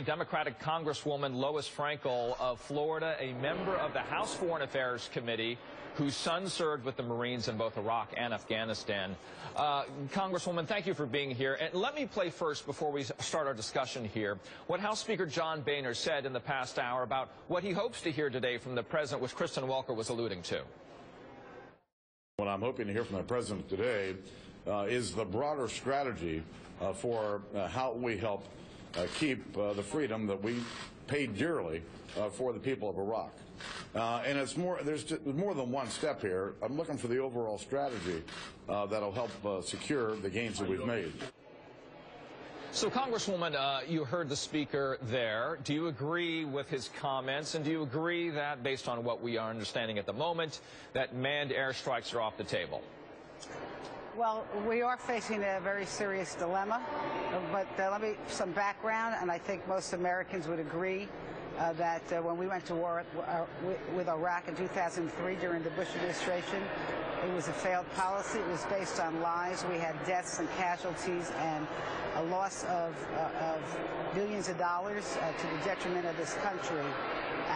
Democratic Congresswoman Lois Frankel of Florida, a member of the House Foreign Affairs Committee, whose son served with the Marines in both Iraq and Afghanistan. Congresswoman, thank you for being here. And let me play first, before we start our discussion here, what House Speaker John Boehner said in the past hour about what he hopes to hear today from the president, which Kristen Welker was alluding to. What I'm hoping to hear from the president today is the broader strategy for how we help keep the freedom that we paid dearly for the people of Iraq. And it's more, there's more than one step here. I'm looking for the overall strategy that'll help secure the gains that we've made. So, Congresswoman, you heard the speaker there. Do you agree with his comments, and do you agree that, based on what we are understanding at the moment, that manned airstrikes are off the table? Well, we are facing a very serious dilemma, but let me some background, and I think most Americans would agree that when we went to war with Iraq in 2003 during the Bush administration, it was a failed policy. It was based on lies. We had deaths and casualties and a loss of billions of dollars to the detriment of this country.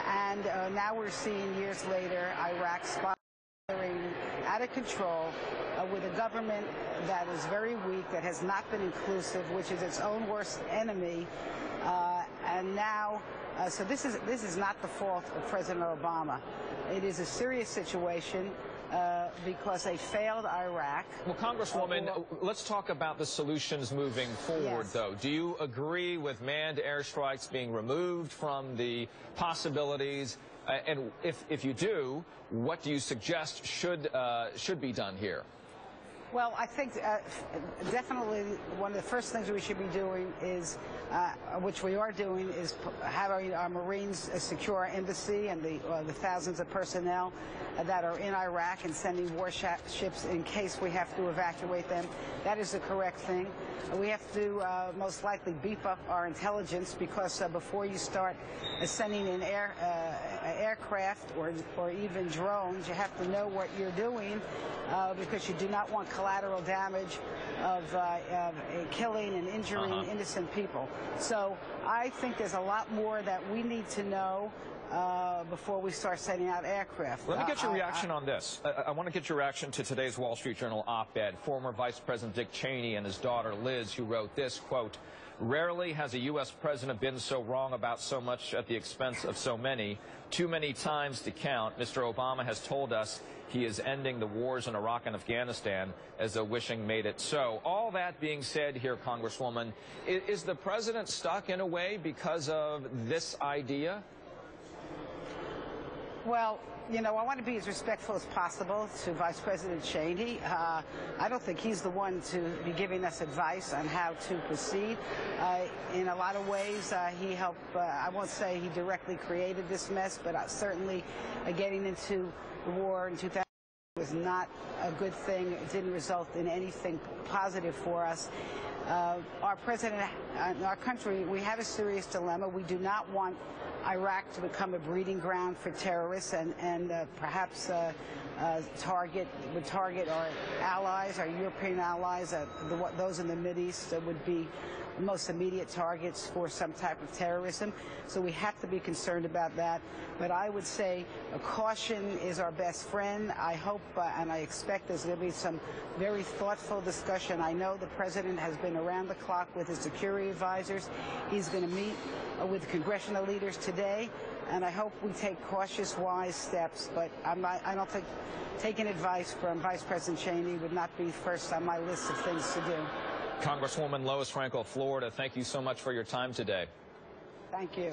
And now we're seeing, years later, Iraq spiraling out of control, with a government that is very weak, that has not been inclusive, which is its own worst enemy. And now, so this is not the fault of President Obama. It is a serious situation because they failed Iraq. Well, Congresswoman, let's talk about the solutions moving forward, yes. Though. Do you agree with manned airstrikes being removed from the possibilities? And if you do, what do you suggest should be done here? Well, I think definitely one of the first things we should be doing is, which we are doing, is having our Marines secure our embassy and the thousands of personnel that are in Iraq, and sending warships in case we have to evacuate them. That is the correct thing. We have to most likely beef up our intelligence, because before you start sending in aircraft or even drones, you have to know what you're doing, because you do not want collateral damage of killing and injuring innocent people. So I think there's a lot more that we need to know before we start sending out aircraft. Let me get your reaction on this. I want to get your reaction to today's Wall Street Journal op-ed. Former Vice President Dick Cheney and his daughter Liz, who wrote this, quote, "Rarely has a U.S. president been so wrong about so much at the expense of so many. Too many times to count. Mr. Obama has told us he is ending the wars in Iraq and Afghanistan as though wishing made it so." All that being said here, Congresswoman, is the president stuck in a way because of this idea? Well, you know, I want to be as respectful as possible to Vice President Cheney. I don't think he's the one to be giving us advice on how to proceed. In a lot of ways, he helped, I won't say he directly created this mess, but certainly getting into the war in 2000 was not a good thing. It didn't result in anything positive for us. Our president, our country, we have a serious dilemma. We do not want Iraq to become a breeding ground for terrorists and perhaps target our allies, our European allies, those in the Mideast would be most immediate targets for some type of terrorism. So we have to be concerned about that. But I would say caution is our best friend. I hope and I expect there's going to be some very thoughtful discussion. I know the president has been around the clock with his security advisors. He's going to meet with congressional leaders today, and I hope we take cautious, wise steps. But I don't think taking advice from Vice President Cheney would not be first on my list of things to do. Congresswoman Lois Frankel of Florida, thank you so much for your time today. Thank you.